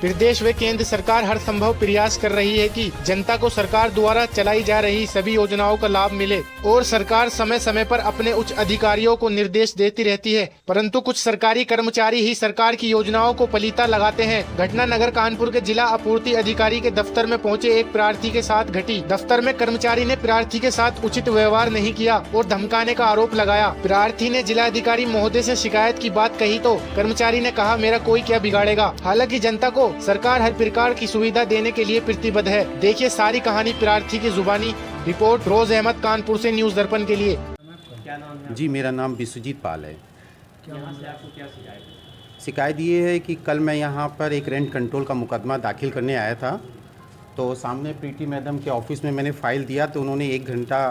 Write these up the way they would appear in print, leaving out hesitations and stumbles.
प्रदेश व केंद्र सरकार हर संभव प्रयास कर रही है कि जनता को सरकार द्वारा चलाई जा रही सभी योजनाओं का लाभ मिले और सरकार समय समय पर अपने उच्च अधिकारियों को निर्देश देती रहती है, परंतु कुछ सरकारी कर्मचारी ही सरकार की योजनाओं को पलीता लगाते हैं। घटना नगर कानपुर के जिला आपूर्ति अधिकारी के दफ्तर में पहुंचे एक प्रार्थी के साथ घटी। दफ्तर में कर्मचारी ने प्रार्थी के साथ उचित व्यवहार नहीं किया और धमकाने का आरोप लगाया। प्रार्थी ने जिला अधिकारी महोदय से शिकायत की बात कही तो कर्मचारी ने कहा, मेरा कोई क्या बिगाड़ेगा। हालांकि जनता को सरकार हर प्रकार की सुविधा देने के लिए प्रतिबद्ध है। देखिए सारी कहानी प्रार्थी की जुबानी। रिपोर्ट रोज अहमद, कानपुर से न्यूज दर्पण के लिए। क्या नाम है? जी, मेरा नाम विश्वजीत पाल है। यहाँ से आपको क्या शिकायत है? शिकायत ये है कि कल मैं यहाँ पर एक रेंट कंट्रोल का मुकदमा दाखिल करने आया था, तो सामने प्रीति मैडम के ऑफिस में मैंने फ़ाइल दिया तो उन्होंने 1 घंटा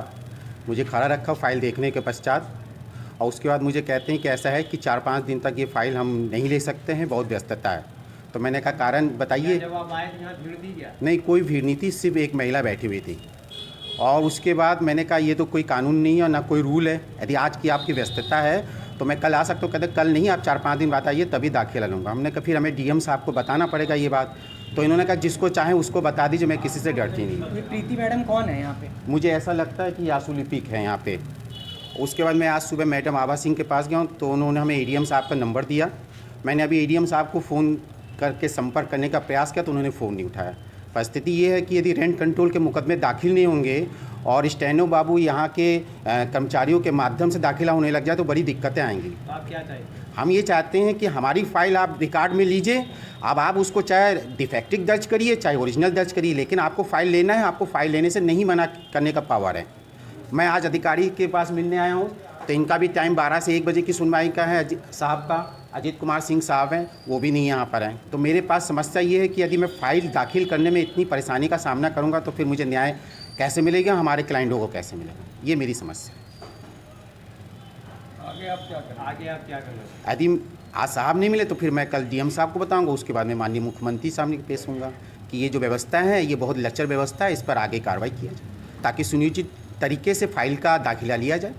मुझे खड़ा रखा फ़ाइल देखने के पश्चात, और उसके बाद मुझे कहते हैं कि ऐसा है कि 4-5 दिन तक ये फ़ाइल हम नहीं ले सकते हैं, बहुत व्यस्तता है। तो मैंने कहा कारण बताइए। जब आप आए तो यहाँ भीड़ थी क्या? नहीं, कोई भीड़ नहीं थी, सिर्फ एक महिला बैठी हुई थी। और उसके बाद मैंने कहा ये तो कोई कानून नहीं है और ना कोई रूल है, यदि आज की आपकी व्यस्तता है तो मैं कल आ सकता हूँ। कहते कल नहीं, आप 4-5 दिन बाद आइए तभी दाखिला लूँगा। हमने कहा फिर हमें डीएम साहब को बताना पड़ेगा ये बात, तो इन्होंने कहा जिसको चाहे उसको बता दीजिए, मैं किसी से डरती नहीं। ये प्रीति मैडम कौन है यहाँ पे? मुझे ऐसा लगता है कि यासु लिपिक है यहाँ पे। उसके बाद मैं आज सुबह मैडम आभा सिंह के पास गया हूँ तो उन्होंने हमें एडीएम साहब का नंबर दिया। मैंने अभी एडीएम साहब को फ़ोन करके संपर्क करने का प्रयास किया तो उन्होंने फ़ोन नहीं उठाया। परिस्थिति ये है कि यदि रेंट कंट्रोल के मुकदमे दाखिल नहीं होंगे और स्टेनो बाबू यहाँ के कर्मचारियों के माध्यम से दाखिला होने लग जाए तो बड़ी दिक्कतें आएंगी। तो आप क्या चाहेंगे? हम ये चाहते हैं कि हमारी फ़ाइल आप रिकॉर्ड में लीजिए। अब आप उसको चाहे डिफेक्टिव दर्ज करिए चाहे ओरिजिनल दर्ज करिए, लेकिन आपको फ़ाइल लेना है, आपको फ़ाइल लेने से नहीं मना करने का पावर है। मैं आज अधिकारी के पास मिलने आया हूँ तो इनका भी टाइम 12 से 1 बजे की सुनवाई का है। साहब का अजीत कुमार सिंह साहब हैं, वो भी नहीं यहाँ पर हैं। तो मेरे पास समस्या ये है कि यदि मैं फ़ाइल दाखिल करने में इतनी परेशानी का सामना करूँगा तो फिर मुझे न्याय कैसे मिलेगा, हमारे क्लाइंटों को कैसे मिलेगा, ये मेरी समस्या है। आगे आप क्या करेंगे? यदि आज साहब नहीं मिले तो फिर मैं कल डीएम साहब को बताऊंगा, उसके बाद में माननीय मुख्यमंत्री सामने पेश होऊंगा कि ये जो व्यवस्था है ये बहुत लचर व्यवस्था है, इस पर आगे कार्रवाई किया जाए ताकि सुनियोजित तरीके से फ़ाइल का दाखिला लिया जाए।